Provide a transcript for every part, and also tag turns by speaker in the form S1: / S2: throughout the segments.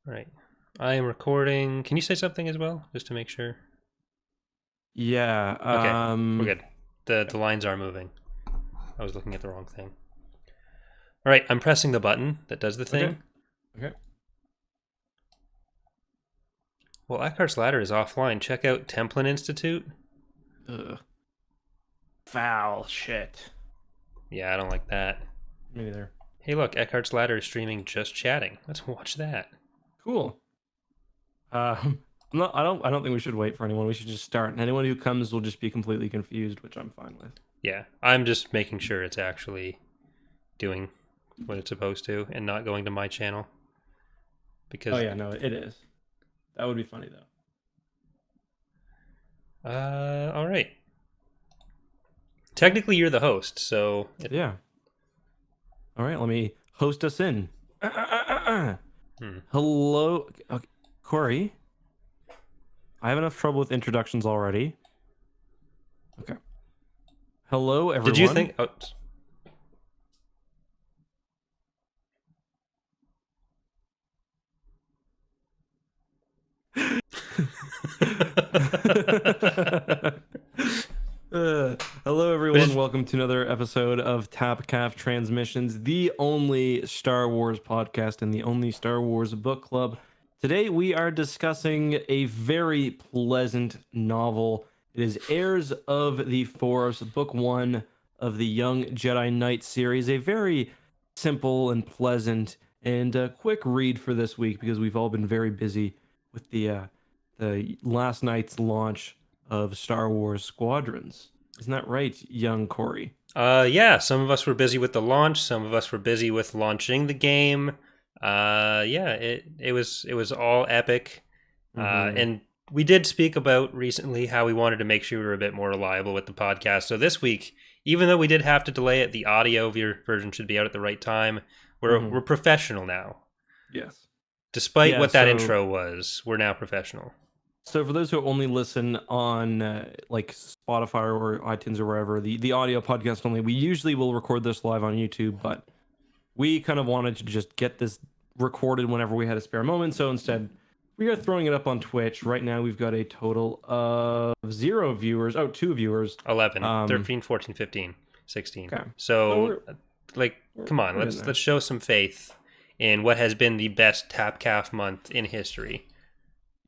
S1: All right. I am recording. Can you say something as well, just to make sure?
S2: Yeah.
S1: Okay, we're good. The lines are moving. I was looking at the wrong thing. All right, I'm pressing the button that does the
S2: Okay.
S1: thing.
S2: Okay.
S1: Well, EckhartsLadder is offline. Check out Templin Institute.
S2: Ugh. Foul shit.
S1: Yeah, I don't like that.
S2: Me neither.
S1: Hey, look, EckhartsLadder is streaming just chatting. Let's watch that.
S2: Cool. I'm not. I don't think we should wait for anyone. We should just start. And anyone who comes will just be completely confused, which I'm fine with.
S1: Yeah, I'm just making sure it's actually doing what it's supposed to and not going to my channel.
S2: Oh
S1: Because,
S2: yeah, no, it is. That would be funny though.
S1: all right. Technically, you're the host, so
S2: Yeah. All right. Let me host us in. Hello, okay. Corey. I have enough trouble with introductions already. Okay. Hello, everyone.
S1: Did you think? Oh,
S2: Hello, everyone. Welcome to another episode of Tapcaf Transmissions, the only Star Wars podcast and the only Star Wars book club. Today, we are discussing a very pleasant novel. It is Heirs of the Force, book one of the Young Jedi Knights series. A very simple and pleasant and quick read for this week because we've all been very busy with the last night's launch of Star Wars Squadrons. Isn't that right, young Corey?
S1: yeah. Some of us were busy with the launch. Some of us were busy with launching the game. Yeah. It was all epic. And we did speak about recently how we wanted to make sure we were a bit more reliable with the podcast. So this week, even though we did have to delay it, the audio version should be out at the right time. We're professional now.
S2: Yes.
S1: Despite
S2: Yeah,
S1: what that
S2: so-
S1: intro was, we're now professional.
S2: So for those who only listen on like Spotify or iTunes or wherever, the audio podcast only, we usually will record this live on YouTube, but we kind of wanted to just get this recorded whenever we had a spare moment. So instead, we are throwing it up on Twitch. Right now, we've got a total of 0 viewers. Oh, 2 viewers.
S1: 11, 13, 14, 15, 16.
S2: Okay.
S1: So,
S2: we're
S1: come on,
S2: getting there.
S1: let's show some faith in what has been the best Tapcaf month in history.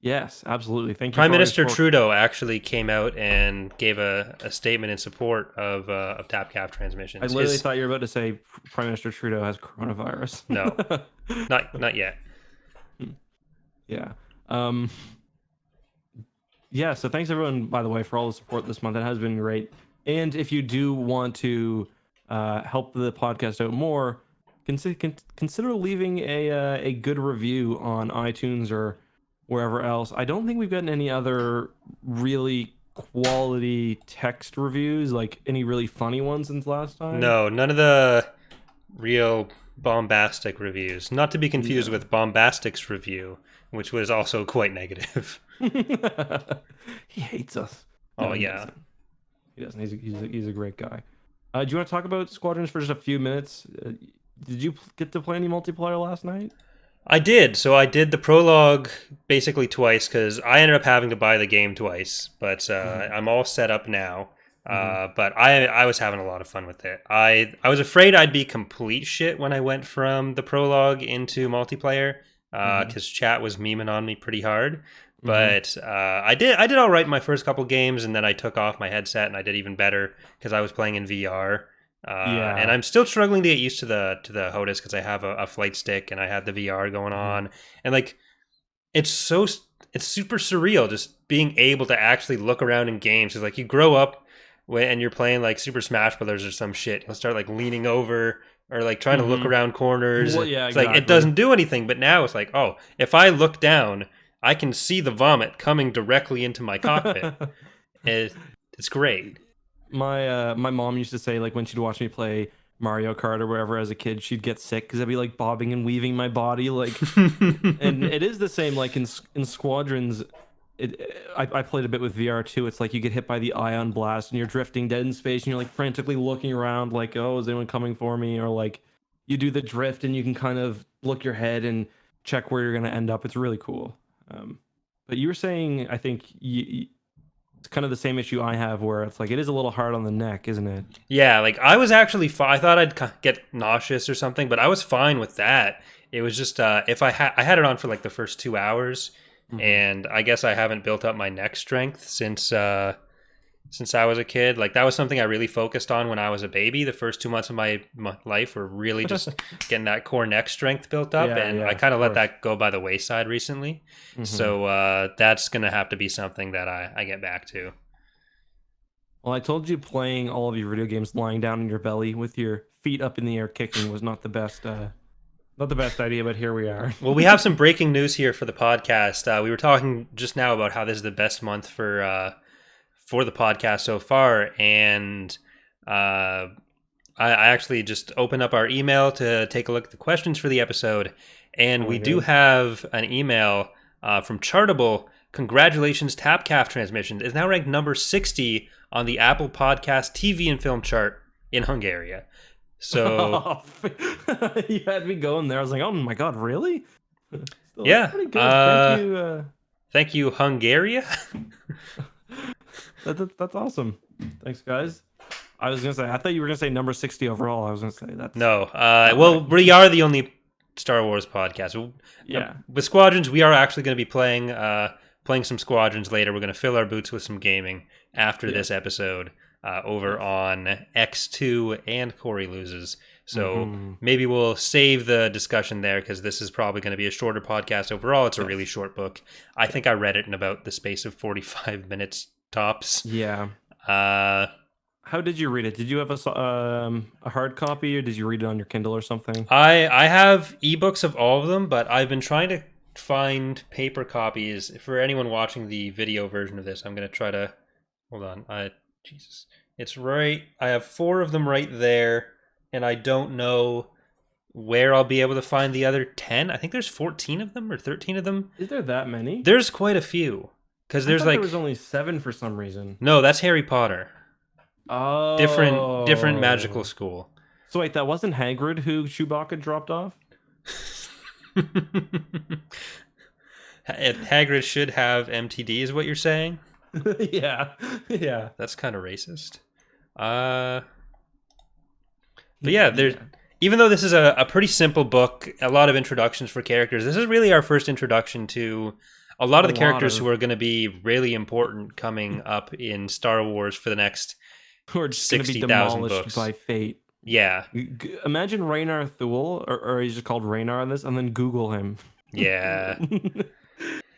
S2: Yes, absolutely. Thank you.
S1: Prime
S2: for
S1: Minister
S2: always
S1: Trudeau actually came out and gave a statement in support of Tapcaf transmissions.
S2: I literally thought you were about to say Prime Minister Trudeau has coronavirus.
S1: No. not yet.
S2: Yeah. Yeah, so thanks everyone, by the way, for all the support this month. It has been great. And if you do want to help the podcast out more, consider leaving a good review on iTunes or wherever else. I don't think we've gotten any other really quality text reviews, like any really funny ones since last time.
S1: No, none of the real bombastic reviews. Not to be confused with Bombastic's review, which was also quite negative.
S2: He hates us.
S1: Oh,
S2: he
S1: yeah.
S2: doesn't. He's a great guy. Do you want to talk about Squadrons for just a few minutes? Did you get to play any multiplayer last night?
S1: I did. So I did the prologue basically twice because I ended up having to buy the game twice. But I'm all set up now. But I was having a lot of fun with it. I was afraid I'd be complete shit when I went from the prologue into multiplayer because chat was memeing on me pretty hard. But I did all right in my first couple games, and then I took off my headset and I did even better because I was playing in VR. And I'm still struggling to get used to the HOTAS because I have a flight stick and I had the VR going on, and like it's super surreal just being able to actually look around in games. Because like you grow up and you're playing like Super Smash Brothers or some shit, you'll start like leaning over or like trying to look around corners.
S2: Well, yeah,
S1: it's like it doesn't do anything. But now it's like, oh, if I look down, I can see the vomit coming directly into my cockpit. It's great.
S2: My mom used to say, like, when she'd watch me play Mario Kart or wherever as a kid, she'd get sick because I'd be like bobbing and weaving my body, like. And it is the same, like in Squadrons. I played a bit with VR too. It's like you get hit by the ion blast and you're drifting dead in space and you're like frantically looking around, like, oh, is anyone coming for me? Or like you do the drift and you can kind of look your head and check where you're going to end up. It's really cool. But you were saying, I think it's kind of the same issue I have, where it's like it is a little hard on the neck, isn't it?
S1: Yeah, like I was actually I thought I'd get nauseous or something, but I was fine with that. It was just if I had it on for like the first 2 hours, and I guess I haven't built up my neck strength since I was a kid. Like that was something I really focused on when I was a baby. The first 2 months of my life were really just getting that core neck strength built up, and I kind of let that go by the wayside recently. So that's gonna have to be something that I get back to.
S2: Well, I told you playing all of your video games lying down on your belly with your feet up in the air kicking was not the best idea, but here we are.
S1: Well, we have some breaking news here for the podcast. We were talking just now about how this is the best month for the podcast so far, and I actually just opened up our email to take a look at the questions for the episode, and we do have an email from Chartable. Congratulations, Tapcaf Transmissions is now ranked number 60 on the Apple Podcast TV and Film chart in Hungary. So
S2: you had me going there. I was like, oh my god, really? Still,
S1: yeah,
S2: pretty good.
S1: Thank you, Hungary.
S2: That's awesome. Thanks, guys. I was gonna say, I thought you were gonna say number 60 overall. I was gonna say that's
S1: no. Well, we are the only Star Wars podcast.
S2: Yeah.
S1: With Squadrons, we are actually going to be playing some Squadrons later. We're going to fill our boots with some gaming after this episode over on X2 and Corey Loses. So maybe we'll save the discussion there because this is probably going to be a shorter podcast overall. It's a really short book. I think I read it in about the space of 45 minutes tops.
S2: Yeah. How did you read it? Did you have a hard copy, or did you read it on your Kindle or something?
S1: I have ebooks of all of them, but I've been trying to find paper copies. For anyone watching the video version of this, I'm going to try to... Hold on. Jesus. It's right... I have 4 of them right there, and I don't know where I'll be able to find the other 10. I think there's 14 of them or 13 of them.
S2: Is there that many?
S1: There's quite a few. Because there's like...
S2: there was only 7 for some reason.
S1: No, that's Harry Potter.
S2: Oh.
S1: Different magical school.
S2: So wait, that wasn't Hagrid who Chewbacca dropped off?
S1: Hagrid should have MTD, is what you're saying?
S2: Yeah.
S1: That's kind of racist. But yeah, even though this is a pretty simple book, a lot of introductions for characters, this is really our first introduction to a lot of the characters who are going to be really important coming up in Star Wars for the next...
S2: Who are just going to be demolished by fate.
S1: Yeah.
S2: Imagine Raynar Thule, or he's just called Raynar in this, and then Google him.
S1: Yeah.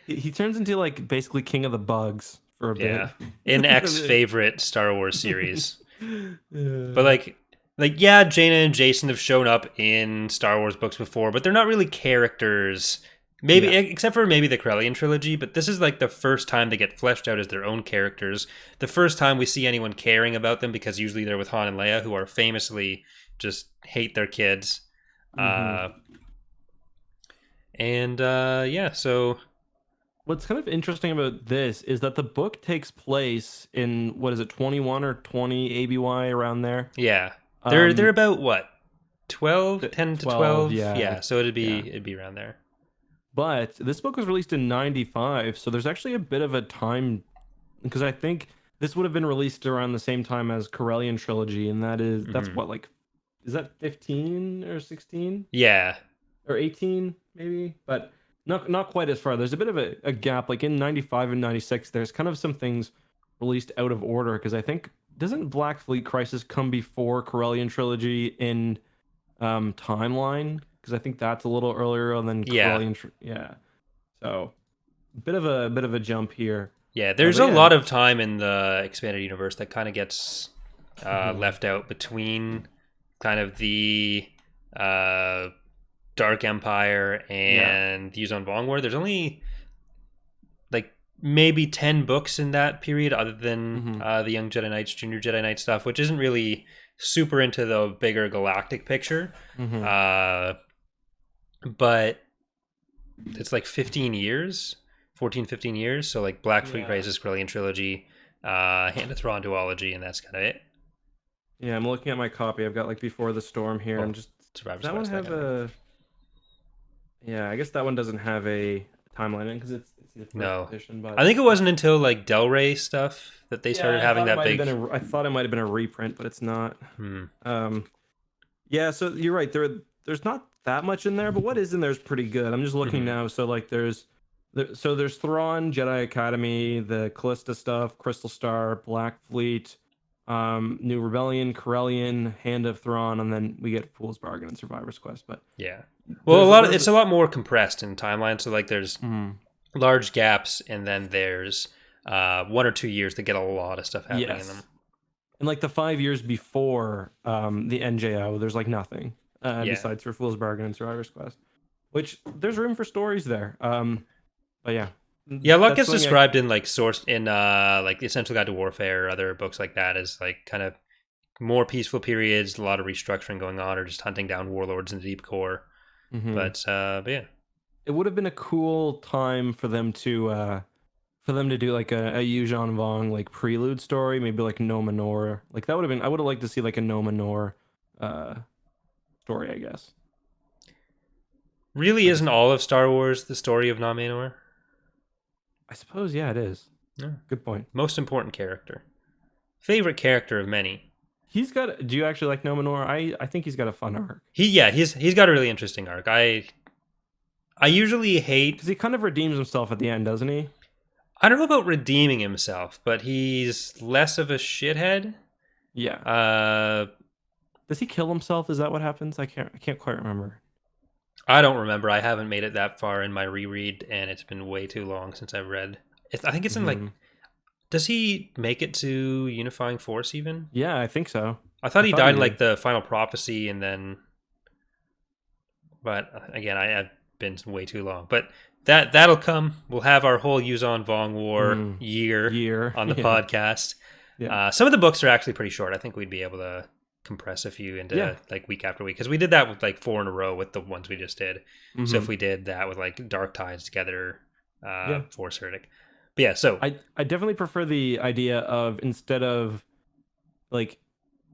S2: He turns into like basically King of the Bugs for a bit.
S1: Yeah. An ex-favorite Star Wars series. But like Jaina and Jason have shown up in Star Wars books before, but they're not really characters. Maybe except for maybe the Corellian trilogy, but this is like the first time they get fleshed out as their own characters. The first time we see anyone caring about them, because usually they're with Han and Leia, who are famously just hate their kids. So
S2: what's kind of interesting about this is that the book takes place in, what is it, 21 or 20 ABY, around there?
S1: Yeah. They're about what? 12? 10 to 12?
S2: Yeah.
S1: So it'd be around there.
S2: But this book was released in 95, so there's actually a bit of a time, because I think this would have been released around the same time as Corellian trilogy, and that's what, like, is that 15 or 16?
S1: Yeah.
S2: Or 18, maybe? But not quite as far. There's a bit of a gap. Like in 95 and 96, there's kind of some things released out of order, because I think, doesn't Black Fleet Crisis come before Corellian trilogy in timeline? Because I think that's a little earlier than Corellian. So a bit of a jump here.
S1: Yeah, there's a lot of time in the expanded universe that kind of gets left out between kind of the Dark Empire and the Yuzon Vong War. There's only like maybe 10 books in that period, other than the Young Jedi Knights, Junior Jedi Knight stuff, which isn't really super into the bigger galactic picture. But it's like 15 years, 14, 15 years. So like Black Fleet Crisis, Corellian Trilogy, Hand of Thrawn duology, and that's kind of it.
S2: Yeah, I'm looking at my copy. I've got like Before the Storm here. I'm just...
S1: Survivor's
S2: Does that one have a Yeah, I guess that one doesn't have a timeline in because it's the first
S1: No,
S2: edition.
S1: I
S2: But
S1: think it wasn't until like Del Rey stuff that they
S2: yeah,
S1: started having that big.
S2: I thought it might have been a reprint, but it's not.
S1: Hmm.
S2: Um, yeah, so you're right. There's not that much in there, but what is in there is pretty good. I'm just looking
S1: Mhm.
S2: now. So like there's Thrawn, Jedi Academy, the Callista stuff, Crystal Star, Black Fleet, New Rebellion, Corellian, Hand of Thrawn, and then we get Fool's Bargain and Survivor's Quest. But
S1: Yeah. Well,
S2: there's
S1: it's a lot more compressed in timeline. So like there's
S2: mm,
S1: large gaps, and then there's 1 or 2 years to get a lot of stuff happening in them.
S2: yes. And like the 5 years before the NJO, there's like nothing
S1: Yeah.
S2: besides for Fool's Bargain and Survivor's Quest, which there's room for stories there. But yeah,
S1: Yeah, a lot
S2: that's
S1: gets
S2: something
S1: described in like source in like the Essential Guide to Warfare or other books like that as like kind of more peaceful periods, a lot of restructuring going on, or just hunting down warlords in the deep core.
S2: Mhm.
S1: But yeah,
S2: It would have been a cool time for them to do like a Yuuzhan Vong like prelude story, maybe like No Manor. Like that would have been I would have liked to see like a No Manor uh story, I guess.
S1: really
S2: But
S1: isn't all of Star Wars the story of Numenor?
S2: I suppose yeah, it is.
S1: No.
S2: Good point.
S1: Most important character, favorite character of many.
S2: Do you actually like No Manor? I think he's got a fun arc.
S1: He's got a really interesting arc. I usually hate.
S2: Because he kind of redeems himself at the end, doesn't he?
S1: I don't know about redeeming himself, but he's less of a shithead.
S2: Yeah.
S1: Uh,
S2: Does he kill himself? Is that what happens? I can't quite remember.
S1: I don't remember. I haven't made it that far in my reread, and it's been way too long since I've read. I think it's in like.
S2: Mhm.
S1: Does he make it to Unifying Force even?
S2: Yeah, I think so.
S1: I thought
S2: I
S1: he
S2: thought
S1: died
S2: he
S1: in like
S2: did.
S1: the Final Prophecy, and then. But again, I have been way too long. But that'll come. We'll have our whole Yuzon Vong War year
S2: Year.
S1: on the
S2: Yeah.
S1: podcast.
S2: Yeah.
S1: Some of the books are actually pretty short. I think we'd be able to compress a few into
S2: Yeah.
S1: like week after week because we did that with like 4 in a row with the ones we just did. So if
S2: Mhm.
S1: we did that with like Dark Tides together,
S2: Yeah.
S1: Force Heretic. But yeah, so
S2: I definitely prefer the idea of instead of like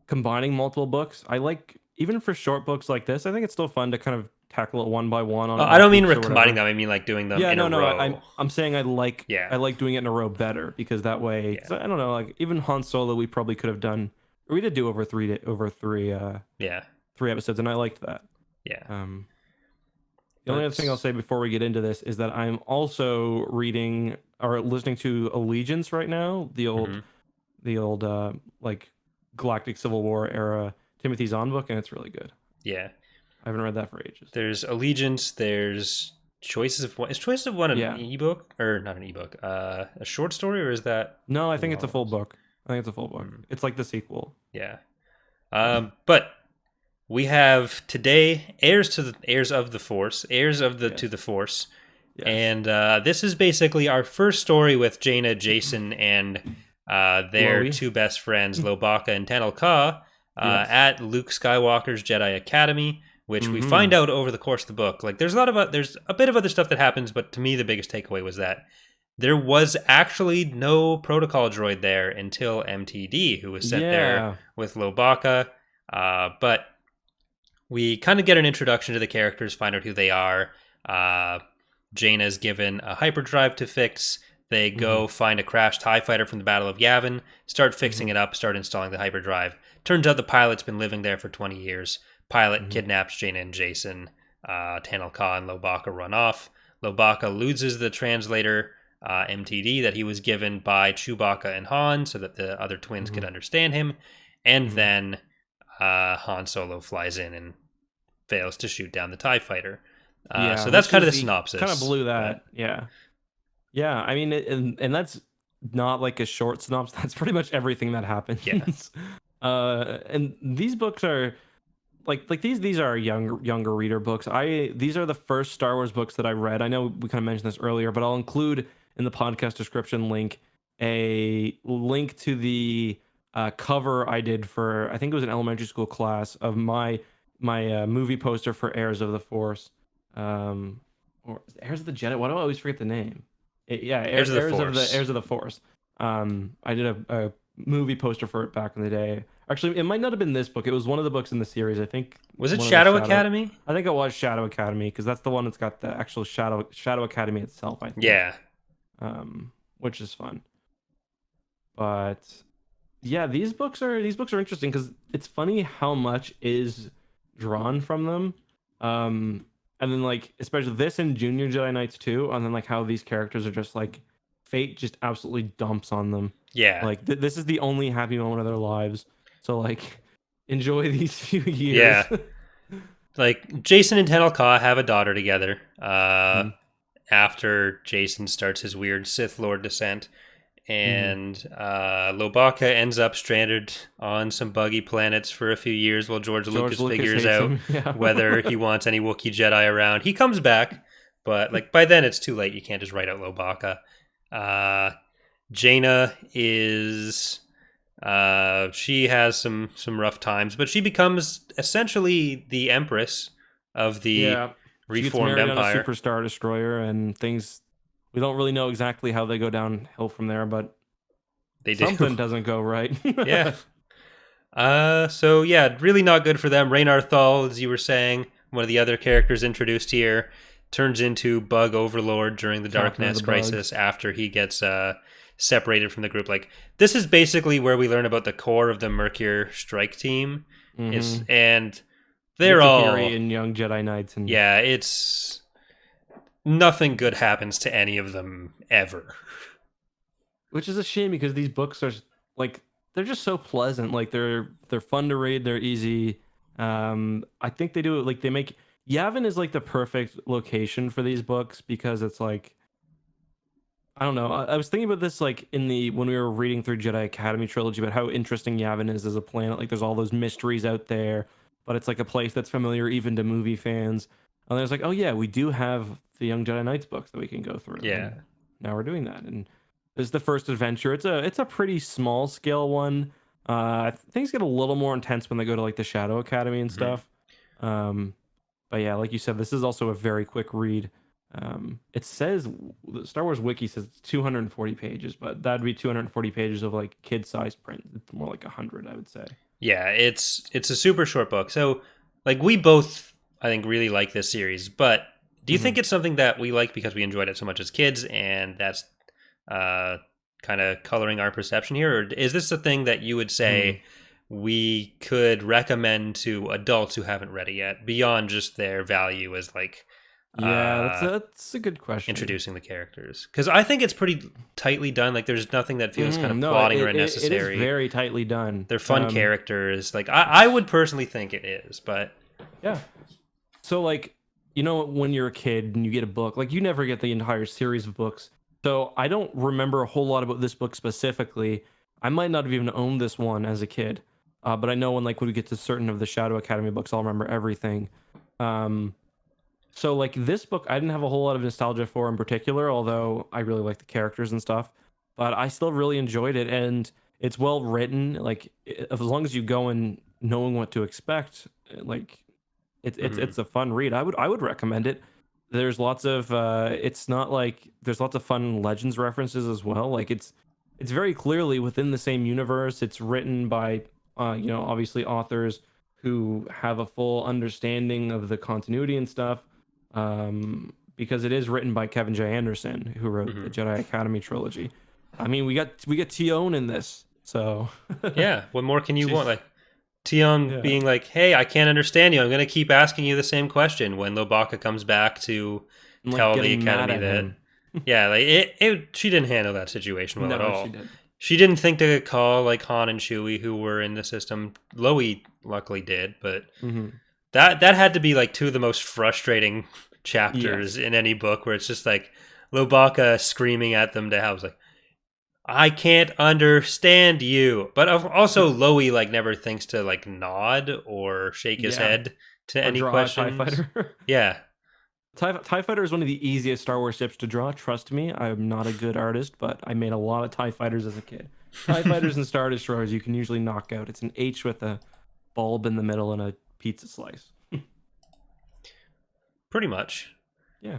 S2: combining multiple books. I like even for short books like this. I think it's still fun to kind of tackle it one by one on
S1: I don't
S2: off
S1: mean
S2: weeks or
S1: combining
S2: whatever.
S1: them. I mean like doing them
S2: Yeah,
S1: in a
S2: no. I'm
S1: row.
S2: I'm saying I
S1: Yeah,
S2: like doing it in a row better because that way.
S1: yeah,
S2: 'Cause I don't know. Like even Han Solo, we probably could have done. We did do over
S1: yeah,
S2: three episodes, and I liked that.
S1: yeah.
S2: Um, the only other thing I'll
S1: But
S2: say before we get into this is that I'm also reading or listening to Allegiance right now,
S1: mhm,
S2: the old like Galactic Civil War era Timothy Zahn book, and it's really good.
S1: yeah.
S2: I haven't read that for ages.
S1: There's Allegiance. There's Choices of One. Is Choices of One an
S2: Yeah.
S1: ebook or not an ebook? A short story or is that
S2: No, I think it's a full
S1: novels?
S2: book. I think it's a full book.
S1: Hmm,
S2: It's like the sequel.
S1: yeah. But we have today heirs of the Force, heirs of the to
S2: Yes.
S1: the Force,
S2: Yes.
S1: and this is basically our first story with Jaina, Jason, and their
S2: Chloe.
S1: two best friends, Lobaka and Tanel Ka,
S2: Yes.
S1: at Luke Skywalker's Jedi Academy, which we find
S2: Mhm.
S1: out over the course of the book. Like, there's there's a bit of other stuff that happens, but to me, the biggest takeaway was that there was actually no protocol droid there until MTD, who was sent there
S2: Yeah.
S1: with Lobaka. But we kind of get an introduction to the characters, find out who they are. Jaina's given a hyperdrive to fix. They go find a crashed TIE fighter from the Battle of Yavin, start fixing it up, start installing the hyperdrive. Turns out the pilot's been living there for 20 years. Pilot kidnaps Jaina and Jason. Tanel Ka and Lobaka run off. Lobaka loses the translator, MTD, that he was given by Chewbacca and Han so that the other twins could understand him. And then Han Solo flies in and fails to shoot down the TIE fighter.
S2: Yeah.
S1: So that's
S2: which
S1: kind of
S2: is
S1: the synopsis.
S2: Kind of blew
S1: but-
S2: that. Yeah. Yeah. I mean, and that's not like a short synopsis. That's pretty much everything that happens.
S1: Yeah.
S2: And these books are like these are younger reader books. These are the first Star Wars books that I read. I know we kind of mentioned this earlier, but I'll include in the podcast description a link to the cover I did for I think it was an elementary school class of my movie poster for Heirs of the Force, or Heirs of the Jedi. Why do I always forget the name? Yeah,
S1: Heirs of the Force.
S2: Heirs of the Force. I did a movie poster for it back in the day. Actually, it might not have been this book. It was one of the books in the series. I think
S1: Was it
S2: one of the
S1: Shadow Academy?
S2: I think it was Shadow Academy because that's the one that's got the actual Shadow Academy itself. I think.
S1: Yeah.
S2: Which is fun. But yeah, these books are interesting because it's funny how much is drawn from them. And then like especially this and Junior Jedi Knights too, and then like how these characters are just like fate just absolutely dumps on them.
S1: Yeah.
S2: Like this is the only happy moment of their lives. So like enjoy these few years.
S1: Yeah. Like Jason and Tenel Ka have a daughter together. After Jason starts his weird Sith Lord descent. And Lobaka ends up stranded on some buggy planets for a few years while George Lucas figures out whether he wants any Wookiee Jedi around. He comes back, but like by then it's too late. You can't just write out Lobaka. Jaina is she has some rough times, but she becomes essentially the Empress of the reformed
S2: Empire.
S1: Empire.
S2: On a superstar destroyer, and things we don't really know exactly how they go downhill from there, but
S1: they do.
S2: Something doesn't go right.
S1: Yeah. So yeah, really not good for them. Raynar Thal, as you were saying, one of the other characters introduced here, turns into Bug Overlord during the Darkness Crisis after he gets separated from the group. Like this is basically where we learn about the core of the Mercure Strike Team. And they're all
S2: in Young Jedi Knights, and
S1: yeah, it's nothing good happens to any of them ever.
S2: Which is a shame because these books are like they're just so pleasant. Like they're fun to read. They're easy. I think they do it like they make Yavin is like the perfect location for these books because it's like I don't know. I was thinking about this like when we were reading through Jedi Academy trilogy about how interesting Yavin is as a planet. Like there's all those mysteries out there, but it's like a place that's familiar even to movie fans. And there's like, oh yeah, we do have the Young Jedi Knights books that we can go through.
S1: Yeah.
S2: And now we're doing that, and this is the first adventure. It's a pretty small scale one. Things get a little more intense when they go to like the Shadow Academy and stuff. But yeah, like you said, this is also a very quick read. It says the Star Wars Wiki says it's 240 pages, but that'd be 240 pages of like kid-sized print. It's more like 100, I would say.
S1: Yeah, it's a super short book. So like we both, I think, really like this series. But do you think it's something that we like because we enjoyed it so much as kids, and that's kind of coloring our perception here? Or is this a thing that you would say we could recommend to adults who haven't read it yet, beyond just their value as like
S2: that's a good question.
S1: Introducing the characters, because I think it's pretty tightly done. Like there's nothing that feels kind of plotting or unnecessary.
S2: It is very tightly done.
S1: They're fun characters. Like I would personally think it is, but
S2: yeah. So like, you know, when you're a kid and you get a book, like you never get the entire series of books. So I don't remember a whole lot about this book specifically. I might not have even owned this one as a kid, but I know when we get to certain of the Shadow Academy books, I'll remember everything. So like this book, I didn't have a whole lot of nostalgia for in particular, although I really like the characters and stuff. But I still really enjoyed it, and it's well written. Like as long as you go in knowing what to expect, like it's a fun read. I would recommend it. There's lots of it's not like there's lots of fun Legends references as well. Like it's very clearly within the same universe. It's written by obviously authors who have a full understanding of the continuity and stuff. Because it is written by Kevin J. Anderson, who wrote the Jedi Academy trilogy. I mean, we got Tion in this, so
S1: yeah. What more can you want? Like Tion being like, "Hey, I can't understand you. I'm going to keep asking you the same question." When Lobaka comes back to tell the Academy that, yeah, like she didn't handle that situation well at all. She didn't think to call like Han and Chewie, who were in the system. Loie luckily did, but. That had to be like two of the most frustrating chapters in any book, where it's just like Lobaka screaming at them to help. It's like, I can't understand you. But also Loie like never thinks to like nod or shake his head to any questions.
S2: TIE Fighter.
S1: Yeah.
S2: TIE Fighter is one of the easiest Star Wars ships to draw. Trust me, I'm not a good artist, but I made a lot of TIE Fighters as a kid. TIE Fighters and Star Destroyers you can usually knock out. It's an H with a bulb in the middle and a pizza slice.
S1: Pretty much.
S2: Yeah.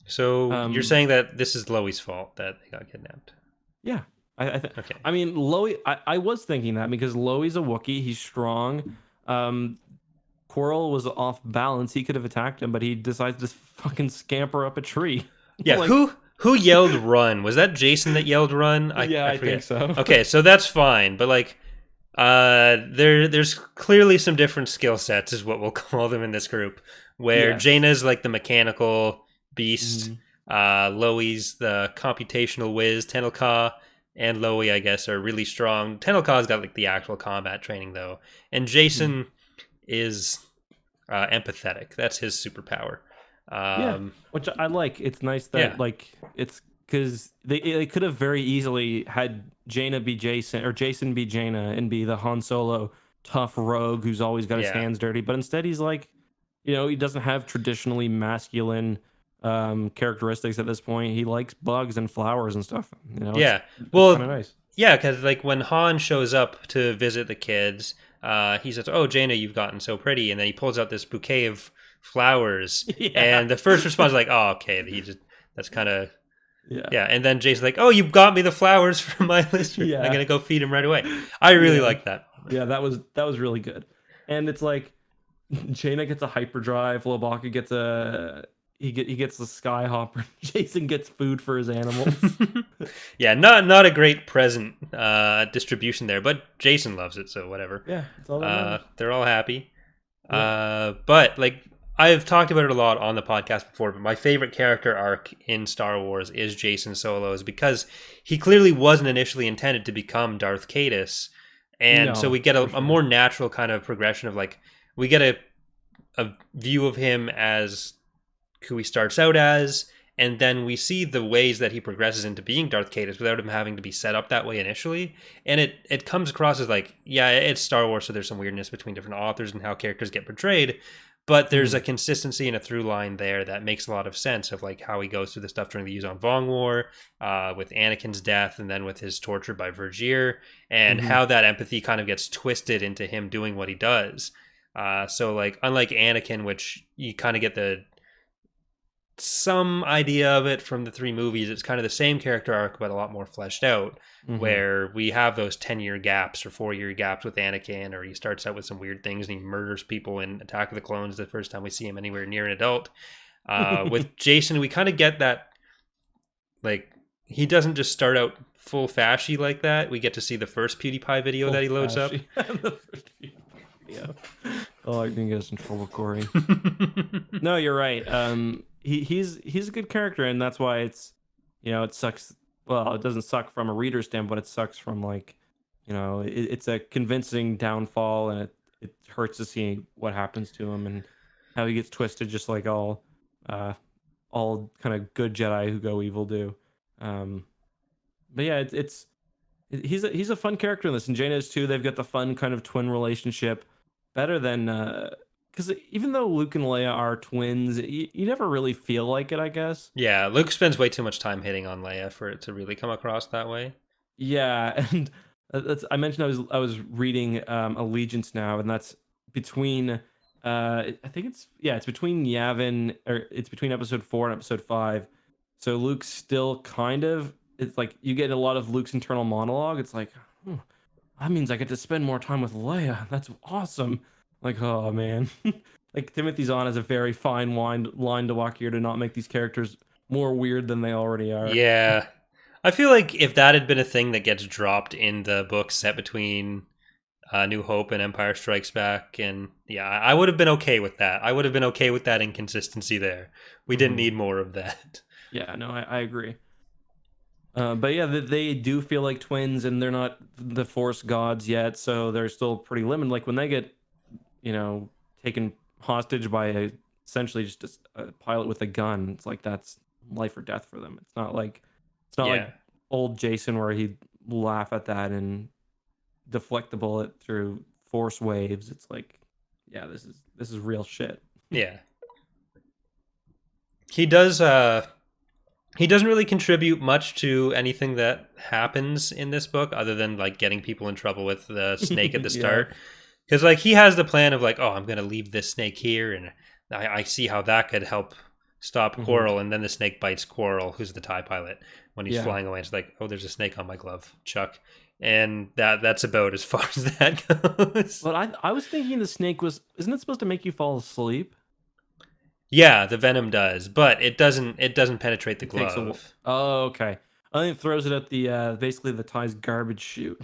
S1: So you're saying that this is Loie's fault that they got kidnapped?
S2: Yeah.
S1: Okay.
S2: I mean, Loey. I was thinking that because Loey's a Wookiee. He's strong. Quirrell was off balance. He could have attacked him, but he decided to fucking scamper up a tree.
S1: Yeah,
S2: Like,
S1: who yelled run? Was that Jason that yelled run?
S2: yeah,
S1: I
S2: I think
S1: forget.
S2: so.
S1: Okay, so that's fine, but like there's clearly some different skill sets is what we'll call them in this group. Where
S2: Yes.
S1: Jaina's like the mechanical beast,
S2: Mhm.
S1: Loey's the computational whiz, Tenelka and Loey, I guess, are really strong. Tenelka's got like the actual combat training though. And Jason is empathetic. That's his superpower.
S2: Yeah, which I like. It's nice that
S1: Yeah.
S2: like it's because they could have very easily had Jaina be Jason or Jason be Jaina and be the Han Solo tough rogue who's always got his
S1: Yeah.
S2: hands dirty. But instead, he's like, he doesn't have traditionally masculine characteristics at this point. He likes bugs and flowers and stuff.
S1: Yeah.
S2: It's
S1: Well,
S2: kind of nice.
S1: yeah, because like when Han shows up to visit the kids, he says, "Oh, Jaina, you've gotten so pretty," and then he pulls out this bouquet of flowers,
S2: Yeah.
S1: and the first response is like, "Oh, okay." That's kind of
S2: Yeah.
S1: yeah. And then Jason's like, "Oh, you got me the flowers from my list.
S2: Yeah.
S1: I'm gonna go feed him right away." I really
S2: Yeah.
S1: like that.
S2: Yeah, that was really good. And it's like Jaina gets a hyperdrive, Lobaka gets he gets the skyhopper. Jason gets food for his animals.
S1: Yeah, not a great present distribution there, but Jason loves it, so whatever.
S2: Yeah, it's all that matters.
S1: They're all happy.
S2: Yeah.
S1: But like I've talked about it a lot on the podcast before, but my favorite character arc in Star Wars is Jason Solo's because he clearly wasn't initially intended to become Darth Caedus, and so
S2: No,
S1: we get
S2: for
S1: a
S2: sure.
S1: more natural kind of progression of like we get a view of him as who he starts out as, and then we see the ways that he progresses into being Darth Caedus without him having to be set up that way initially. And it comes across as like, yeah, it's Star Wars, so there's some weirdness between different authors and how characters get portrayed, but there's a consistency and a through line there that makes a lot of sense of like how he goes through the stuff during the Yuzon Vong War, with Anakin's death, and then with his torture by Vergir, and how that empathy kind of gets twisted into him doing what he does. So like unlike Anakin, which you kind of get some idea of it from the three movies, it's kind of the same character arc but a lot more fleshed out, where we have those 10-year gaps or 4-year gaps with Anakin, or he starts out with some weird things and he murders people in Attack of the Clones the first time we see him anywhere near an adult. With Jason, we kind of get that, like, he doesn't just start out full fashy like that. We get to see the first PewDiePie video that he loads up.
S2: The first video. Oh, I can get us in trouble, Corey. No, you're right. He's a good character, and that's why it sucks. Well, it doesn't suck from a reader standpoint. It sucks from like, it's a convincing downfall, and it hurts to see what happens to him and how he gets twisted, just like all kind of good Jedi who go evil do. But yeah, he's a fun character in this, and Jaina is too. They've got the fun kind of twin relationship, better than because even though Luke and Leia are twins, you never really feel like it, I guess.
S1: Yeah, Luke spends way too much time hitting on Leia for it to really come across that way.
S2: Yeah, and I mentioned I was reading Allegiance now, and that's between I think it's between Yavin, or it's between episode 4 and episode 5. So Luke's still kind of, it's like you get a lot of Luke's internal monologue. It's like, that means I get to spend more time with Leia. That's awesome. Like, oh man. Like Timothy Zahn has a very fine line to walk here to not make these characters more weird than they already are.
S1: Yeah. I feel like if that had been a thing that gets dropped in the book set between New Hope and Empire Strikes Back, and yeah, I would have been okay with that. I would have been okay with that inconsistency there. We didn't need more of that.
S2: Yeah, no, I agree. But yeah, they do feel like twins, and they're not the Force gods yet, so they're still pretty limited. Like when they get, taken hostage by essentially just a pilot with a gun, it's like that's life or death for them. It's not like old Jason where he'd laugh at that and deflect the bullet through force waves. It's like, yeah, this is real shit.
S1: Yeah. He doesn't really contribute much to anything that happens in this book other than like getting people in trouble with the snake at the start. Because like he has the plan of like, oh, I'm going to leave this snake here, and I see how that could help stop Quarrel, and then the snake bites Quarrel, who's the TIE pilot, when he's
S2: Yeah.
S1: flying away. It's like, oh, there's a snake on my glove, Chuck. And that's about as far as that goes.
S2: But I was thinking the snake isn't it supposed to make you fall asleep?
S1: Yeah, the venom does, but it doesn't penetrate the glove.
S2: Oh, okay. I think it throws it at the basically the TIE's garbage chute,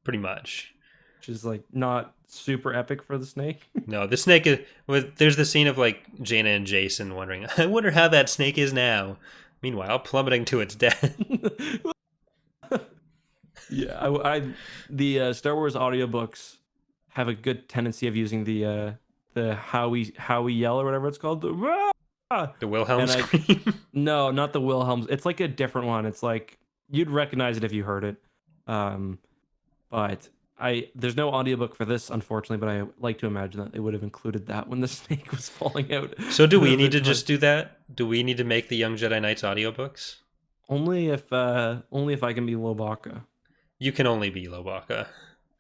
S1: Pretty much.
S2: which is like not super epic for the snake.
S1: No, the snake is. There's the scene of like Jaina and Jason wondering, I wonder how that snake is now. Meanwhile, plummeting to its death.
S2: Yeah, the Star Wars audiobooks have a good tendency of using the how we yell or whatever it's called.
S1: The Wilhelm
S2: And
S1: scream.
S2: No, not the Wilhelms. It's like a different one. It's like you'd recognize it if you heard it. But there's no audiobook for this, unfortunately, but I like to imagine that they would have included that when the snake was falling out.
S1: So do we need to just do that? Do we need to make the Young Jedi Knights audiobooks?
S2: Only if I can be Lobaka.
S1: You can only be Lobaka.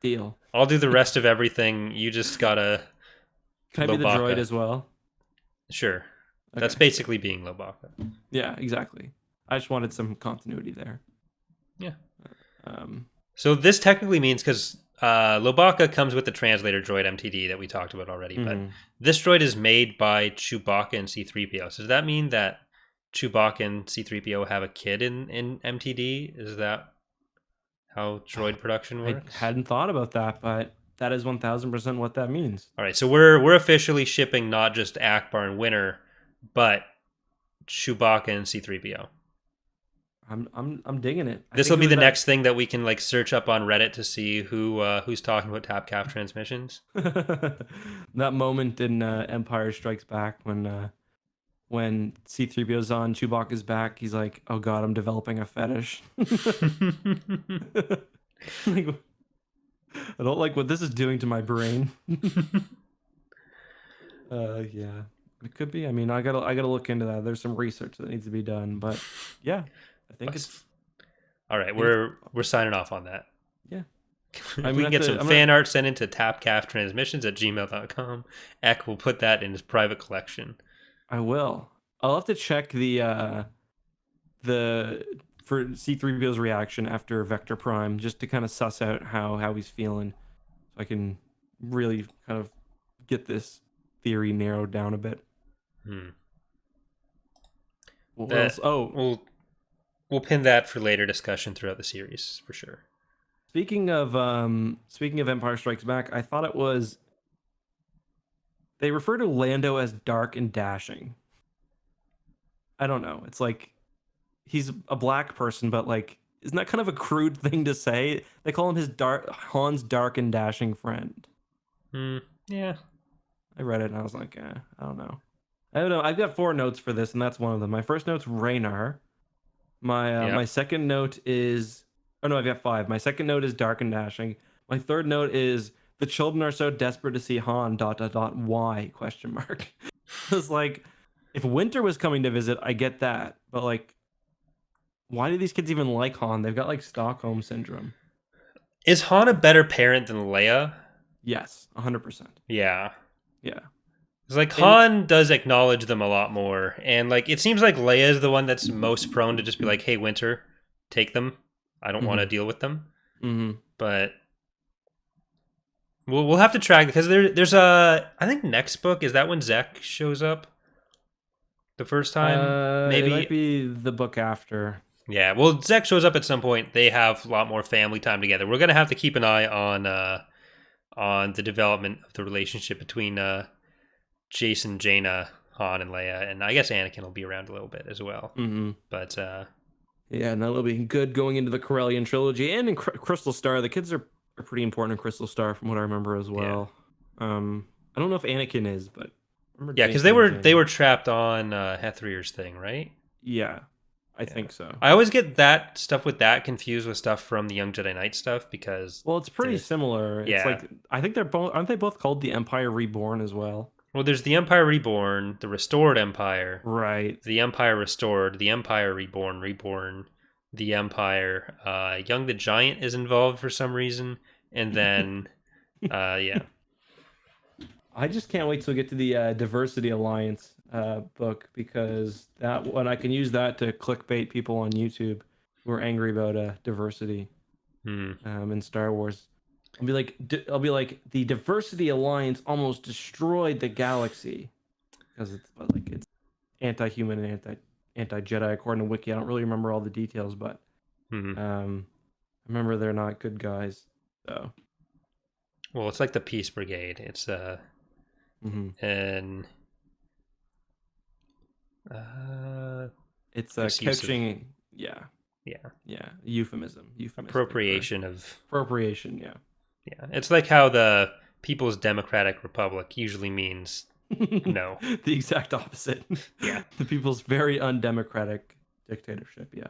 S2: Deal.
S1: I'll do the rest of everything. You just gotta.
S2: Can I be the
S1: Lobaka.
S2: droid as well?
S1: Sure.
S2: Okay.
S1: That's basically being Lobaka.
S2: Yeah, exactly. I just wanted some continuity there.
S1: Yeah.
S2: Um,
S1: So this technically means, because Lobaka comes with the translator droid MTD that we talked about already, but this droid is made by Chewbacca and C-3PO. So does that mean that Chewbacca and C-3PO have a kid in MTD? Is that how droid production works?
S2: I hadn't thought about that, but that is 1000% what that means.
S1: All right, so we're officially shipping not just Akbar and Winter, but Chewbacca and C-3PO.
S2: I'm digging it.
S1: This will be the next thing that we can like search up on Reddit to see who's talking about Tapcaf transmissions.
S2: That moment in Empire Strikes Back when C-3PO's on Chewbacca's back, he's like, "Oh God, I'm developing a fetish." Like, I don't like what this is doing to my brain. Yeah, it could be. I mean, I gotta look into that. There's some research that needs to be done, but yeah, I think it's
S1: all right. We're signing off on that.
S2: Yeah.
S1: If we can get some fan art sent into tapcaftransmissions@gmail.com. Eck will put that in his private collection.
S2: I will. I'll have to check the for C-3PO's reaction after Vector Prime, just to kind of suss out how he's feeling, so I can really kind of get this theory narrowed down a bit.
S1: We'll pin that for later discussion throughout the series for sure.
S2: Speaking of Empire Strikes Back, I thought they refer to Lando as dark and dashing. I don't know. It's like he's a black person, but like, isn't that kind of a crude thing to say? They call him Han's dark and dashing friend.
S1: Yeah.
S2: I read it and I was like, I don't know. I've got 4 notes for this, and that's one of them. My first note's Raynar. My second note is... Oh, no, I've got 5. My second note is dark and dashing. My third note is the children are so desperate to see Han... ... Why? Question mark. It's like, if Winter was coming to visit, I get that. But like, why do these kids even like Han? They've got like Stockholm syndrome.
S1: Is Han a better parent than Leia?
S2: Yes, 100%.
S1: Yeah.
S2: Yeah.
S1: It's like Han does acknowledge them a lot more, and like it seems like Leia is the one that's most prone to just be like, "Hey, Winter, take them. I don't want to deal with them." But we'll have to track, because there's I think next book is that when Zek shows up the first time. Maybe
S2: it might be the book after.
S1: Yeah, well, Zek shows up at some point. They have a lot more family time together. We're gonna have to keep an eye on the development of the relationship between Jason, Jaina, Han, and Leia, and I guess Anakin will be around a little bit as well. But
S2: yeah, and that'll be good going into the Corellian trilogy and in Crystal Star. The kids are pretty important in Crystal Star, from what I remember as well. Yeah. I don't know if Anakin is, but
S1: yeah, because they were trapped on Hethrier's thing, right?
S2: Yeah, I think so.
S1: I always get that stuff with that confused with stuff from the Young Jedi Knight stuff, because
S2: it's pretty similar.
S1: Yeah.
S2: It's like, I think aren't they both called the Empire Reborn as well?
S1: Well, there's the Empire Reborn, the Restored Empire,
S2: right?
S1: The Empire Restored, the Empire Reborn, the Empire. Young the Giant is involved for some reason, and then yeah.
S2: I just can't wait till we get to the Diversity Alliance. book, because that one I can use that to clickbait people on YouTube who are angry about diversity in Star Wars. I'll be like, the Diversity Alliance almost destroyed the galaxy because it's anti-human and anti-Jedi according to Wiki. I don't really remember all the details, but I remember they're not good guys. So,
S1: well, it's like the Peace Brigade. It's and
S2: it's
S1: couching.
S2: Yeah,
S1: Yeah.
S2: Euphemism.
S1: Appropriation
S2: appropriation.
S1: Yeah, it's like how the People's Democratic Republic usually means no.
S2: The exact opposite.
S1: Yeah.
S2: The people's very undemocratic dictatorship. Yeah.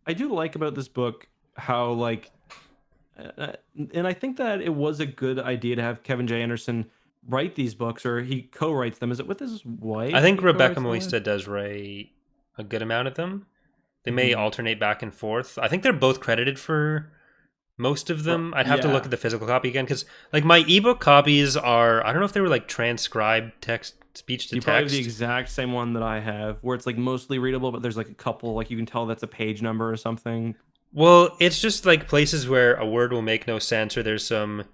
S2: I do like about this book how, like, and I think that it was a good idea to have Kevin J. Anderson write these books, or he co-writes them. Is it with his wife?
S1: I think Rebecca Moista does write a good amount of them. They may alternate back and forth. I think they're both credited for most of them. I'd have to look at the physical copy again, because like my ebook copies are, I don't know if they were like transcribed text, speech to text.
S2: Probably the exact same one that I have, where it's like mostly readable, but there's like a couple, like you can tell that's a page number or something.
S1: Well, it's just like places where a word will make no sense, or there's some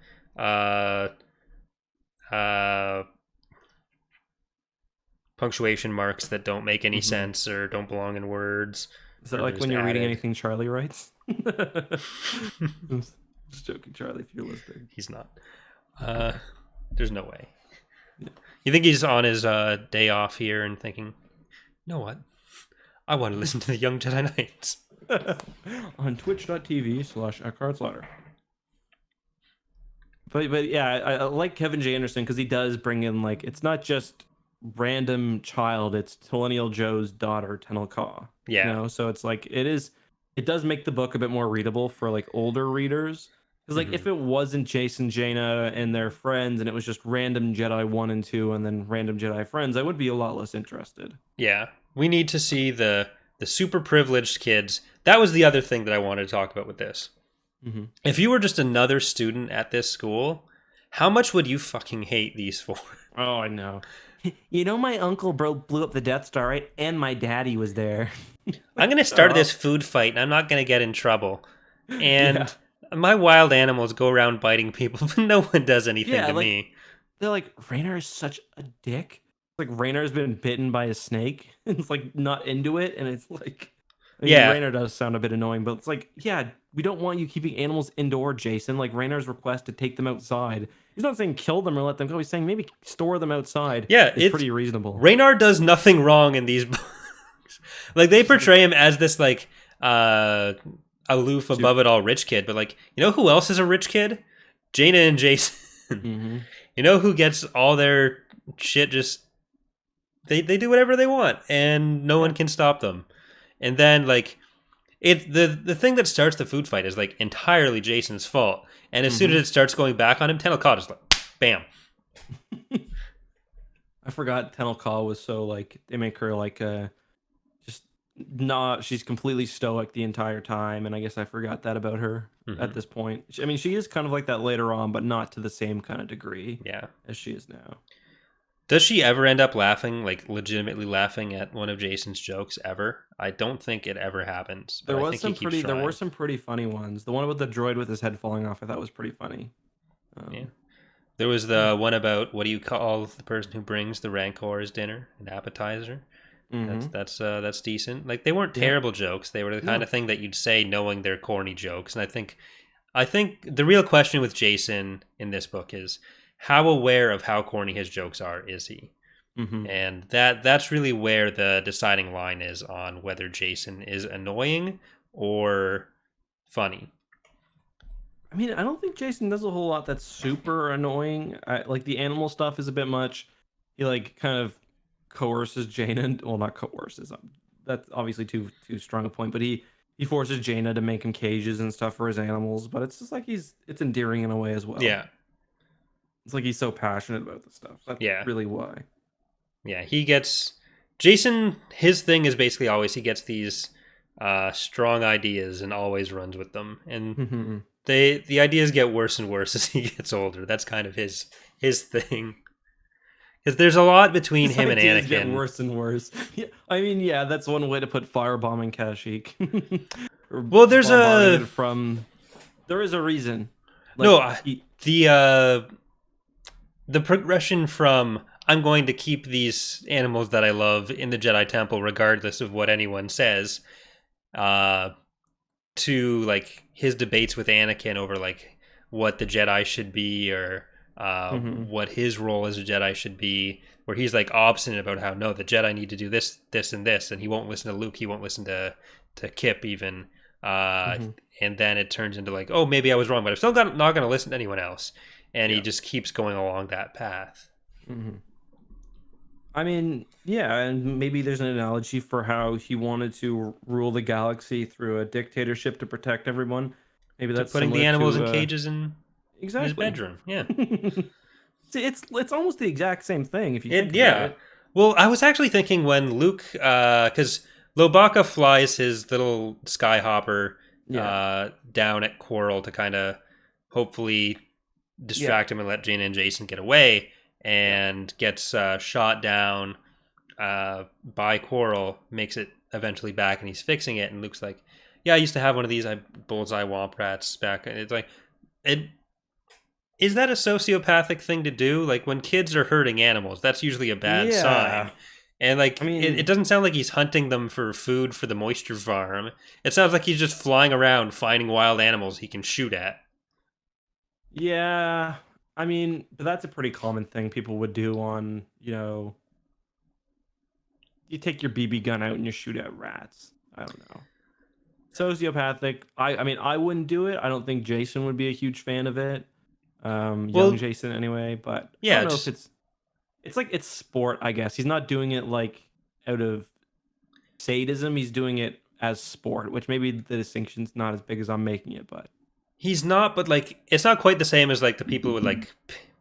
S1: punctuation marks that don't make any sense or don't belong in words.
S2: Is that like when you're reading anything Charlie writes? Just joking, Charlie, if you're listening.
S1: He's not. There's no way. Yeah. You think he's on his day off here and thinking, you know what? I want to listen to the Young Jedi Knights.
S2: On twitch.tv/EckhartsLadder. But yeah, I like Kevin J. Anderson because he does bring in, like, it's not just random child, it's Talenial Joe's daughter, Tenel Ka.
S1: Yeah.
S2: You know? So it's like, it does make the book a bit more readable for like older readers. Because like if it wasn't Jason, Jaina, and their friends, and it was just random Jedi 1 and 2 and then random Jedi friends, I would be a lot less interested.
S1: Yeah. We need to see the super privileged kids. That was the other thing that I wanted to talk about with this. If you were just another student at this school, how much would you fucking hate these four?
S2: Oh, I know. You know, my uncle blew up the Death Star, right? And my daddy was there.
S1: I'm going to start this food fight, and I'm not going to get in trouble. And my wild animals go around biting people, but no one does anything to me.
S2: They're like, Raynor is such a dick. Like, Raynor's been bitten by a snake. It's like not into it, and it's like... I mean, Raynor does sound a bit annoying, but it's like, yeah, we don't want you keeping animals indoor, Jason. Like, Raynor's request to take them outside. He's not saying kill them or let them go. He's saying maybe store them outside.
S1: Yeah,
S2: it's pretty reasonable.
S1: Raynor does nothing wrong in these books. Like, they portray him as this, like, aloof, above it all rich kid. But, like, you know who else is a rich kid? Jaina and Jason. You know who gets all their shit just... They do whatever they want, and no one can stop them. And then, like, the thing that starts the food fight is, like, entirely Jason's fault. And as soon as it starts going back on him, Tenel Ka just, like, bam.
S2: I forgot Tenel Ka was so, like, they make her, like, just not... She's completely stoic the entire time, and I guess I forgot that about her at this point. I mean, she is kind of like that later on, but not to the same kind of degree as she is now.
S1: Does she ever end up laughing, like legitimately laughing at one of Jason's jokes ever? I don't think it ever happens.
S2: There were some pretty funny ones. The one with the droid with his head falling off, I thought was pretty funny.
S1: There was the one about, what do you call the person who brings the Rancors dinner, an appetizer? That's decent. Like, they weren't terrible jokes. They were the kind of thing that you'd say knowing they're corny jokes. And I think the real question with Jason in this book is, how aware of how corny his jokes are is he? And that's really where the deciding line is on whether Jason is annoying or funny.
S2: I mean, I don't think Jason does a whole lot that's super annoying. Like, the animal stuff is a bit much. He, like, kind of coerces Jaina. Well, not coerces. That's obviously too strong a point. But he forces Jaina to make him cages and stuff for his animals. But it's just like it's endearing in a way as well.
S1: Yeah.
S2: It's like he's so passionate about this stuff. That's really why.
S1: Yeah, Jason, his thing is basically always he gets these strong ideas and always runs with them. And the ideas get worse and worse as he gets older. That's kind of his thing. Because there's a lot between
S2: His
S1: him and
S2: ideas get
S1: Anakin.
S2: worse and worse. Yeah, I mean, yeah, that's one way to put firebombing Kashyyyk. Or
S1: Well, there's
S2: bombarding
S1: a
S2: it from. There is a reason. Like
S1: no the progression from I'm going to keep these animals that I love in the Jedi Temple regardless of what anyone says, to like his debates with Anakin over like what the Jedi should be or what his role as a Jedi should be, where he's like obstinate about how no, the Jedi need to do this, this, and this, and he won't listen to Luke, he won't listen to Kip even, and then it turns into like, oh, maybe I was wrong, but I'm still not going to listen to anyone else, and he just keeps going along that path.
S2: I mean, yeah, and maybe there's an analogy for how he wanted to rule the galaxy through a dictatorship to protect everyone. Maybe that's
S1: putting the
S2: similar
S1: animals
S2: to,
S1: in cages in
S2: exactly.
S1: his bedroom. Yeah.
S2: See, it's almost the exact same thing if you think about it.
S1: Well, I was actually thinking when Luke, because Lobaka flies his little skyhopper down at Quarrel to kind of hopefully distract him and let Jaina and Jason get away, and gets shot down by Quarrel, makes it eventually back, and he's fixing it, and Luke's like, yeah, I used to have one of these bullseye womp rats back. And it's like, is that a sociopathic thing to do? Like, when kids are hurting animals, that's usually a bad sign. And like, I mean, it doesn't sound like he's hunting them for food for the moisture farm. It sounds like he's just flying around finding wild animals he can shoot at.
S2: Yeah, I mean, but that's a pretty common thing people would do on, you take your BB gun out and you shoot at rats. I don't know. Sociopathic. I mean, I wouldn't do it. I don't think Jason would be a huge fan of it. Young Jason anyway, but
S1: yeah,
S2: I don't know if it's like it's sport, I guess. He's not doing it like out of sadism. He's doing it as sport, which maybe the distinction's not as big as I'm making it, but
S1: he's not, but like it's not quite the same as like the people who would like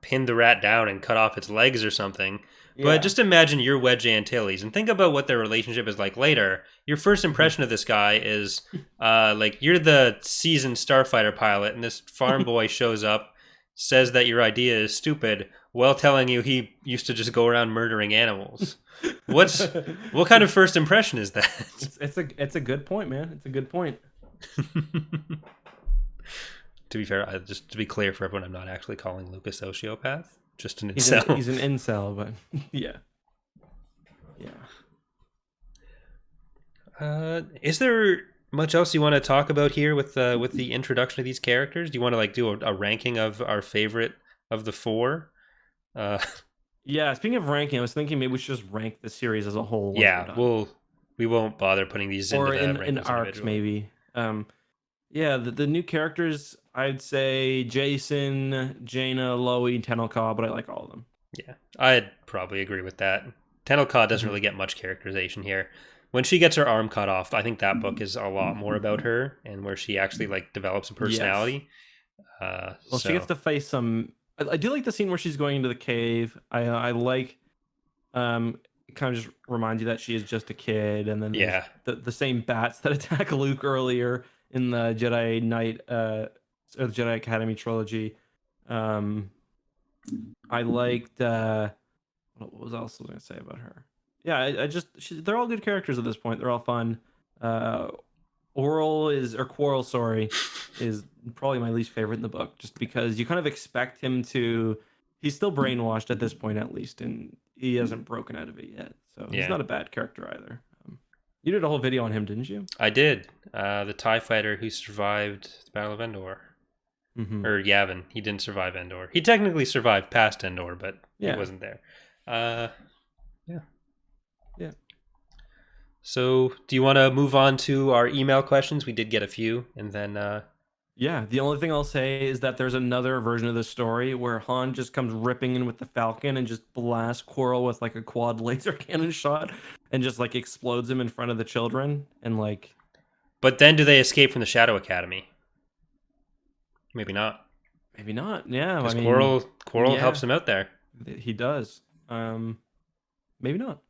S1: pin the rat down and cut off its legs or something. Yeah. But just imagine you're Wedge Antilles and think about what their relationship is like later. Your first impression of this guy is like you're the seasoned starfighter pilot, and this farm boy shows up, says that your idea is stupid, while telling you he used to just go around murdering animals. What kind of first impression is that?
S2: It's a good point, man. It's a good point.
S1: To be fair, just to be clear for everyone, I'm not actually calling Luke a sociopath. Just an incel.
S2: He's an incel, but yeah.
S1: Is there much else you want to talk about here with the introduction of these characters? Do you want to like do a ranking of our favorite of the four?
S2: Yeah. Speaking of ranking, I was thinking maybe we should just rank the series as a whole.
S1: Yeah, we won't bother putting these
S2: in arcs maybe. Yeah, the new characters, I'd say Jason, Jaina, Loie, Tenel-Ka, but I like all of them.
S1: Yeah, I'd probably agree with that. Tenel-Ka doesn't really get much characterization here. When she gets her arm cut off, I think that book is a lot more about her and where she actually like develops a personality.
S2: Yes. She gets to face some. I do like the scene where she's going into the cave. I like. It kind of just reminds you that she is just a kid, and then the same bats that attack Luke earlier in the Jedi Knight or the Jedi Academy trilogy. I liked what was else I was going to say about her? Yeah, they're all good characters at this point. They're all fun. Quarrel is probably my least favorite in the book, just because you kind of expect him to. He's still brainwashed at this point, at least, and he hasn't broken out of it yet. So he's not a bad character either. You did a whole video on him, didn't you?
S1: I did. The TIE fighter who survived the Battle of Endor. Or Yavin. He didn't survive Endor. He technically survived past Endor, but he wasn't there. Yeah. So, do you want to move on to our email questions? We did get a few, and then...
S2: Yeah, the only thing I'll say is that there's another version of the story where Han just comes ripping in with the Falcon and just blasts Quarrel with like a quad laser cannon shot and just like explodes him in front of the children and like...
S1: But then do they escape from the Shadow Academy? Maybe not.
S2: Maybe not, yeah.
S1: Because Quarrel helps him out there.
S2: He does. Maybe not.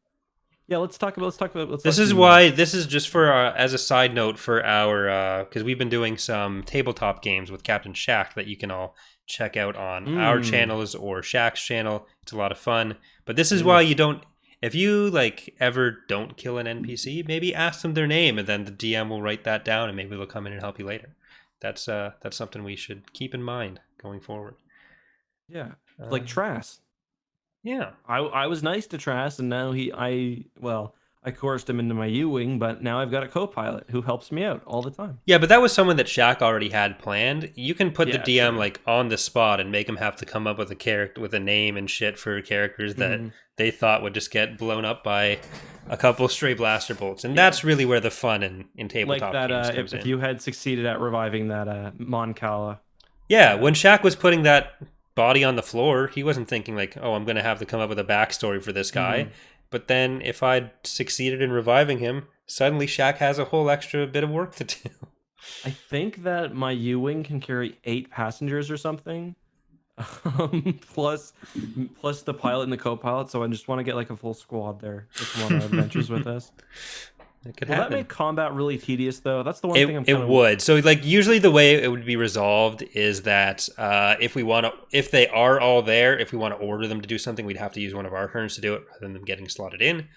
S2: Yeah, let's talk about.
S1: This is just for as a side note for our because we've been doing some tabletop games with Captain Shack that you can all check out on our channels or Shack's channel. It's a lot of fun. But this is why you don't. If you like ever don't kill an NPC, maybe ask them their name, and then the DM will write that down, and maybe they'll come in and help you later. That's something we should keep in mind going forward.
S2: Yeah, like Trass.
S1: Yeah,
S2: I was nice to Trass, and now I coerced him into my U-wing, but now I've got a co-pilot who helps me out all the time.
S1: Yeah, but that was someone that Shaq already had planned. You can put the DM
S2: sure.
S1: like on the spot and make him have to come up with a character with a name and shit for characters that they thought would just get blown up by a couple stray blaster bolts, and that's really where the fun in tabletop
S2: like that.
S1: games comes
S2: If
S1: in.
S2: you had succeeded at reviving that Mon Cala.
S1: Yeah, when Shaq was putting that body on the floor, he wasn't thinking like, "Oh, I'm going to have to come up with a backstory for this guy." But then if I'd succeeded in reviving him, suddenly Shaq has a whole extra bit of work to do.
S2: I think that my U-wing can carry 8 passengers or something, plus the pilot and the co-pilot. So I just want to get like a full squad there to come on our adventures with us.
S1: It could
S2: Will
S1: happen.
S2: that make combat really tedious though? That's the one thing I'm.
S1: It would. So like usually the way it would be resolved is that if they are all there, if we want to order them to do something, we'd have to use one of our turns to do it rather than them getting slotted in,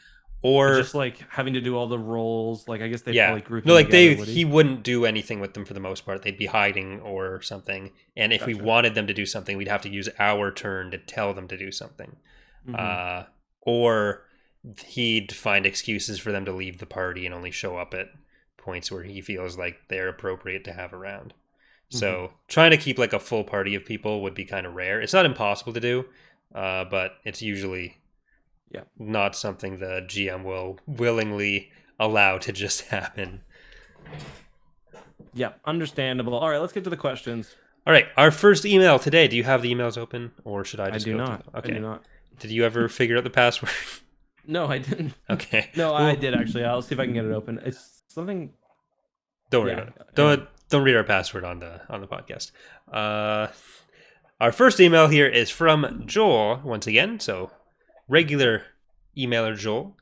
S1: or
S2: just like having to do all the rolls. Like I guess they probably group.
S1: No, like
S2: together,
S1: he wouldn't do anything with them for the most part. They'd be hiding or something. And if we wanted them to do something, we'd have to use our turn to tell them to do something, or he'd find excuses for them to leave the party and only show up at points where he feels like they're appropriate to have around. So trying to keep like a full party of people would be kind of rare. It's not impossible to do, but it's usually not something the GM will willingly allow to just happen.
S2: Yeah, understandable. All right, let's get to the questions.
S1: All right, our first email today. Do you have the emails open, or should I just
S2: do
S1: go
S2: not.
S1: Okay.
S2: I do not.
S1: Did you ever figure out the password?
S2: No, I didn't.
S1: Okay.
S2: No, I did actually. I'll see if I can get it open. It's something.
S1: Don't worry about it. Don't read our password on the podcast. Our first email here is from Joel once again. So regular emailer Joel,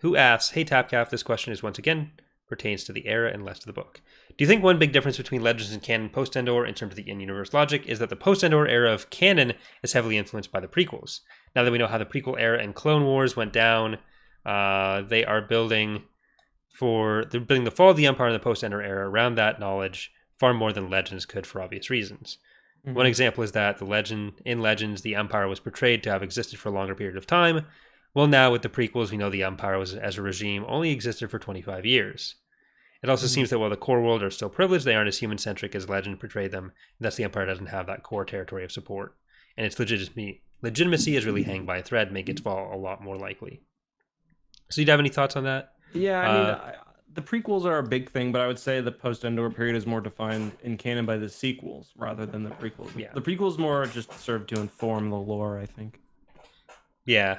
S1: who asks, "Hey Tapcaf, this question is once again pertains to the era and less to the book. Do you think one big difference between Legends and canon post-Endor in terms of the in-universe logic is that the post-Endor era of canon is heavily influenced by the prequels? Now that we know how the prequel era and Clone Wars went down, they are building the fall of the Empire in the post-Endor era around that knowledge far more than Legends could for obvious reasons. One example is that in Legends, the Empire was portrayed to have existed for a longer period of time. Well, now with the prequels, we know the Empire was, as a regime, only existed for 25 years. It also seems that while the core world are still privileged, they aren't as human-centric as Legend portrayed them, and thus the Empire doesn't have that core territory of support. And its legitimacy is really hanging by a thread, making its fall a lot more likely." So, you'd have any thoughts on that?
S2: Yeah, I mean, the prequels are a big thing, but I would say the post-Endor period is more defined in canon by the sequels rather than the prequels.
S1: Yeah.
S2: The prequels more just serve to inform the lore, I think.
S1: Yeah.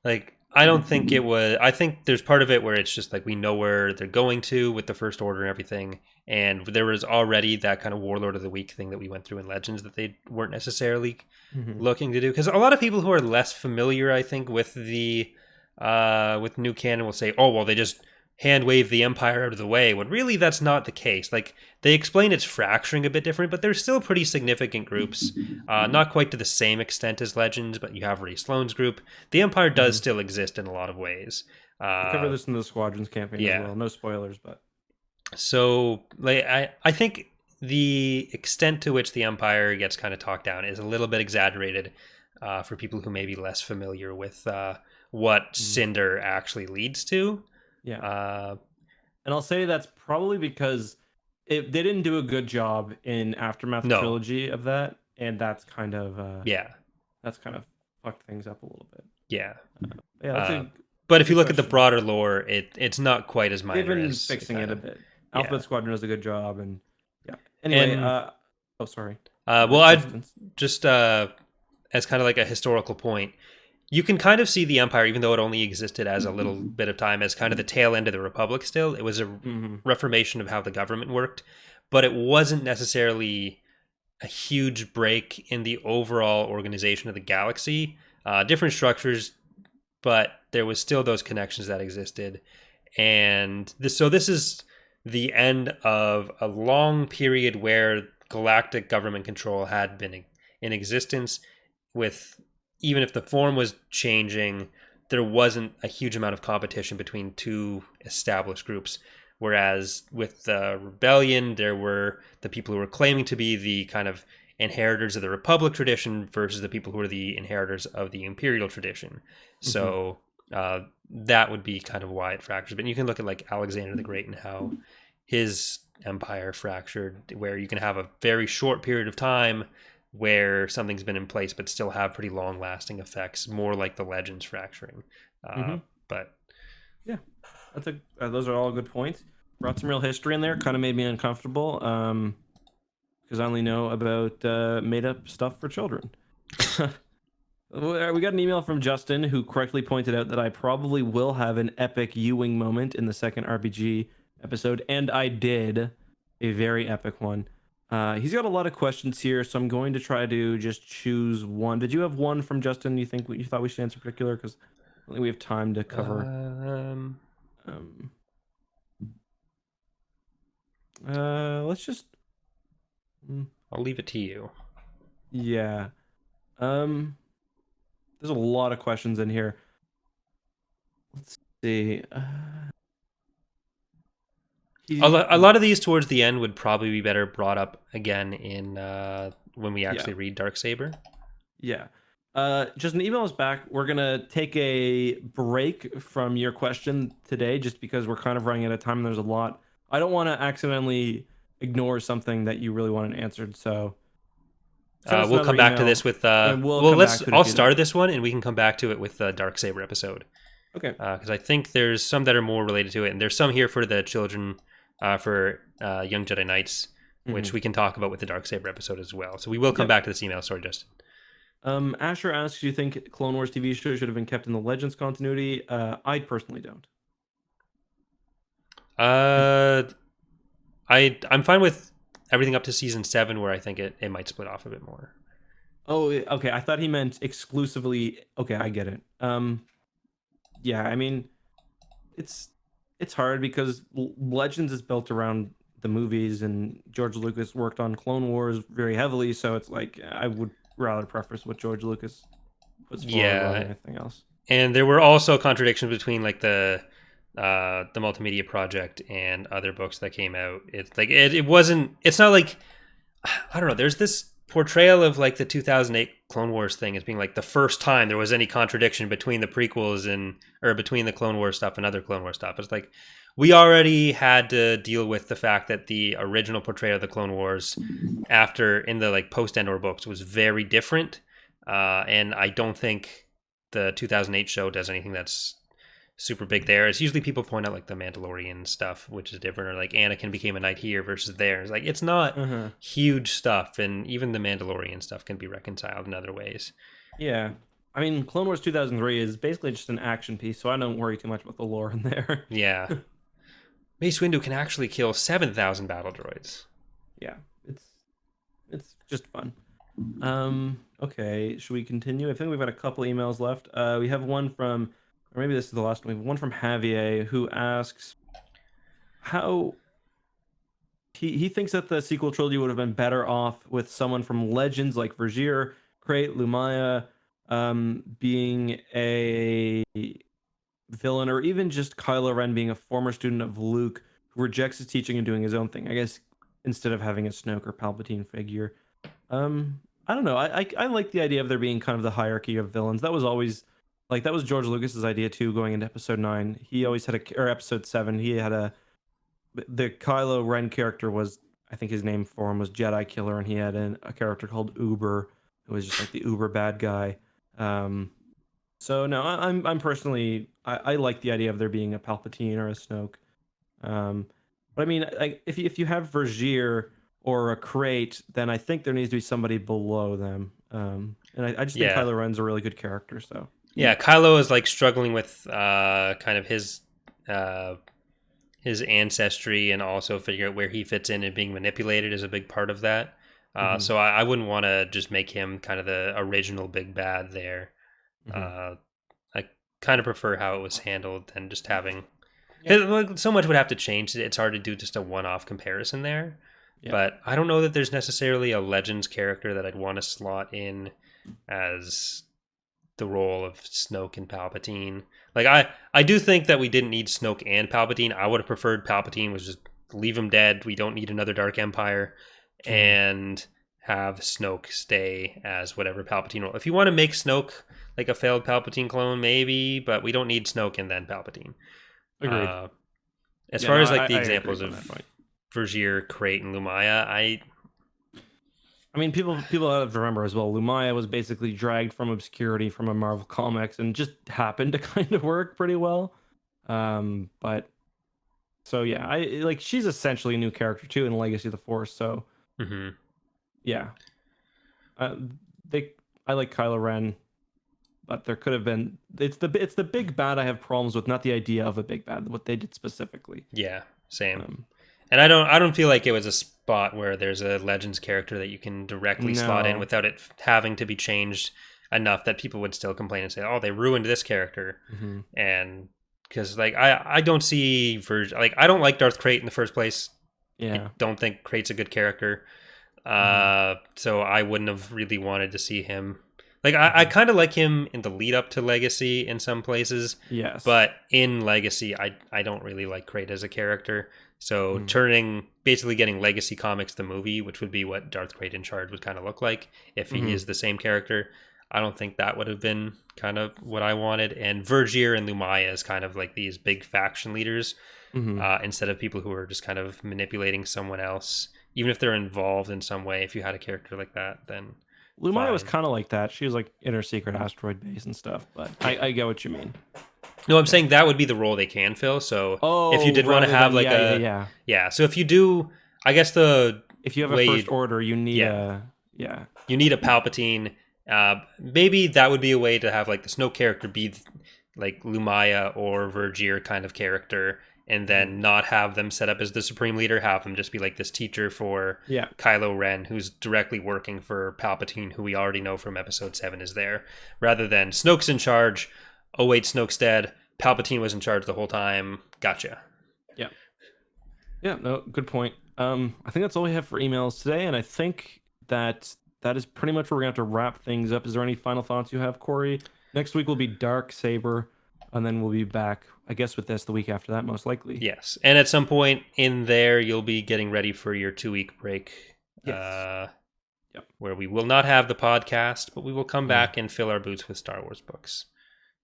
S1: Like, I don't think it was... I think there's part of it where it's just like we know where they're going to with the First Order and everything, and there was already that kind of Warlord of the Week thing that we went through in Legends that they weren't necessarily looking to do. Because a lot of people who are less familiar, I think, with the with new canon will say, "Oh, well, they just hand wave the Empire out of the way," when really that's not the case. Like, they explain it's fracturing a bit different, but there's still pretty significant groups, not quite to the same extent as Legends, but you have Rhys Sloane's group. The Empire does still exist in a lot of ways.
S2: We'll cover this in the Squadrons campaign as well. No spoilers, but...
S1: So, like, I think the extent to which the Empire gets kind of talked down is a little bit exaggerated for people who may be less familiar with what Cinder actually leads to.
S2: Yeah. And I'll say that's probably because they didn't do a good job in Aftermath trilogy of that, and that's kind of that's kind of fucked things up a little bit.
S1: Yeah.
S2: But
S1: if you look at the broader lore, it's not quite as minor.
S2: They've been
S1: as
S2: fixing it a bit. Alphabet Squadron does a good job, and Anyway, sorry.
S1: Well, I just as kind of like a historical point, you can kind of see the Empire, even though it only existed as a little bit of time, as kind of the tail end of the Republic still. It was a reformation of how the government worked, but it wasn't necessarily a huge break in the overall organization of the galaxy. Different structures, but there was still those connections that existed. And this is the end of a long period where galactic government control had been in existence, with even if the form was changing, there wasn't a huge amount of competition between two established groups. Whereas with the rebellion, there were the people who were claiming to be the kind of inheritors of the Republic tradition versus the people who are the inheritors of the Imperial tradition. So that would be kind of why it fractures. But you can look at like Alexander the Great and how his empire fractured, where you can have a very short period of time where something's been in place but still have pretty long lasting effects, more like the legends fracturing. But
S2: yeah, those are all good points. Brought some real history in there. Kind of made me uncomfortable because I only know about made up stuff for children. We got an email from Justin who correctly pointed out that I probably will have an epic U-wing moment in the second RPG episode, and I did a very epic one. He's got a lot of questions here, so I'm going to try to just choose one. Did you have one from Justin you thought we should answer particular? Because I don't think we have time to cover. Let's just.
S1: I'll leave it to you.
S2: Yeah. There's a lot of questions in here. Let's see.
S1: A lot of these towards the end would probably be better brought up again in when we actually read Darksaber.
S2: Yeah. Just email us back. We're going to take a break from your question today just because we're kind of running out of time and there's a lot. I don't want to accidentally ignore something that you really wanted answered, so
S1: we'll come back to this with I'll start this one and we can come back to it with the Darksaber episode.
S2: Okay.
S1: Because I think there's some that are more related to it, and there's some here for the children, for Young Jedi Knights, which we can talk about with the Darksaber episode as well. So we will come back to this email. Sorry, Justin.
S2: Asher asks, do you think Clone Wars TV show should have been kept in the Legends continuity? I personally don't.
S1: I'm fine with everything up to season 7, where I think it might split off a bit more.
S2: Oh, okay. I thought he meant exclusively. Okay, I get it. Yeah, I mean, it's hard because Legends is built around the movies, and George Lucas worked on Clone Wars very heavily, so it's like I would rather preface what George Lucas puts forward than anything else.
S1: And there were also contradictions between like the multimedia project and other books that came out. It's like it's not like, I don't know, there's this portrayal of like the 2008 Clone Wars thing as being like the first time there was any contradiction between the prequels or between the Clone Wars stuff and other Clone Wars stuff. It's like we already had to deal with the fact that the original portrayal of the Clone Wars after in the like post-Endor books was very different, and I don't think the 2008 show does anything that's super big there. It's usually people point out like the Mandalorian stuff, which is different, or like Anakin became a knight here versus there. It's like it's not huge stuff, and even the Mandalorian stuff can be reconciled in other ways.
S2: Yeah, I mean, Clone Wars 2003 is basically just an action piece, so I don't worry too much about the lore in there.
S1: Yeah, Mace Windu can actually kill 7,000 battle droids.
S2: Yeah, it's just fun. Okay, should we continue? I think we've got a couple emails left. We have one from, or maybe this is the last one. We have one from Javier who asks how he thinks that the sequel trilogy would have been better off with someone from Legends like Vergir, Crate, Lumaya, being a villain, or even just Kylo Ren being a former student of Luke who rejects his teaching and doing his own thing. I guess instead of having a Snoke or Palpatine figure. I don't know. I like the idea of there being kind of the hierarchy of villains. That was always that was George Lucas's idea too, going into Episode 9. He always had or Episode 7. He had the Kylo Ren character was, I think his name for him was Jedi Killer, and he had a character called Uber, who was just like the uber bad guy. So no, I'm personally I like the idea of there being a Palpatine or a Snoke. But I mean, if you have Vergir or a Crate, then I think there needs to be somebody below them. And I just think Kylo Ren's a really good character. So
S1: yeah, Kylo is like struggling with kind of his ancestry, and also figure out where he fits in, and being manipulated is a big part of that. So I wouldn't want to just make him kind of the original big bad there. I kind of prefer how it was handled than just having so much would have to change. It's hard to do just a one-off comparison there. Yeah. But I don't know that there's necessarily a Legends character that I'd want to slot in as the role of Snoke and Palpatine. Like I do think that we didn't need Snoke and Palpatine. I would have preferred Palpatine was just leave him dead. We don't need another Dark Empire, and have Snoke stay as whatever Palpatine role. If you want to make Snoke like a failed Palpatine clone, maybe, but we don't need Snoke and then Palpatine.
S2: Agreed.
S1: As far as like the examples of Vergier, Crate, and Lumaya,
S2: I mean, people have to remember as well, Lumaya was basically dragged from obscurity from a Marvel Comics and just happened to kind of work pretty well. But so yeah, I like she's essentially a new character too in Legacy of the Force. So yeah, I like Kylo Ren, but there could have been it's the big bad I have problems with, not the idea of a big bad, what they did specifically.
S1: Yeah, same. And I don't feel like it was a spot where there's a Legends character that you can directly slot in without it having to be changed enough that people would still complain and say, "Oh, they ruined this character." And because like I don't see I don't like Darth Crate in the first place. Yeah, I don't think Crate's a good character. So I wouldn't have really wanted to see him. Like I kind of like him in the lead up to Legacy in some places. Yes, but in Legacy, I don't really like Crate as a character. So basically getting Legacy Comics the movie, which would be what Darth Crate in Charge would kind of look like if he is the same character. I don't think that would have been kind of what I wanted. And Vergier and Lumaya is kind of like these big faction leaders instead of people who are just kind of manipulating someone else. Even if they're involved in some way, if you had a character like that, then
S2: Lumaya was kind of like that. She was like in her secret asteroid base and stuff, but I get what you mean.
S1: No, I'm saying that would be the role they can fill. So if you did want to have like so if you do, I guess
S2: if you have a First Order, you need
S1: you need a Palpatine. Maybe that would be a way to have like the Snoke character be like Lumaya or Vergier kind of character, and then not have them set up as the Supreme Leader, have them just be like this teacher for Kylo Ren, who's directly working for Palpatine, who we already know from Episode 7 is there, rather than Snoke's in charge. Oh wait, Snoke's dead. Palpatine was in charge the whole time. Gotcha.
S2: Yeah, no, good point. I think that's all we have for emails today, and I think that is pretty much where we're going to have to wrap things up. Is there any final thoughts you have, Corey? Next week will be Dark Saber, and then we'll be back, I guess, with this the week after that, most likely.
S1: Yes, and at some point in there, you'll be getting ready for your 2-week break.
S2: Yes.
S1: Where we will not have the podcast, but we will come back and fill our boots with Star Wars books.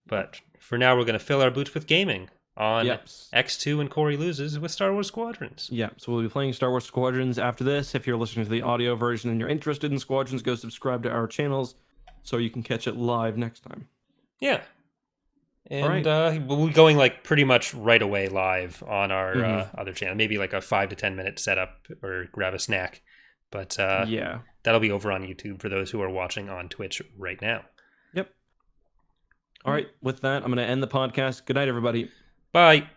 S1: But for now, we're going to fill our boots with gaming on X2 and Corey Loses with Star Wars Squadrons.
S2: Yeah, so we'll be playing Star Wars Squadrons after this. If you're listening to the audio version and you're interested in Squadrons, go subscribe to our channels so you can catch it live next time.
S1: Yeah. And we'll be going like pretty much right away live on our other channel. Maybe like a 5 to 10 minute setup or grab a snack. But that'll be over on YouTube for those who are watching on Twitch right now.
S2: Yep. All right, with that, I'm going to end the podcast. Good night, everybody.
S1: Bye.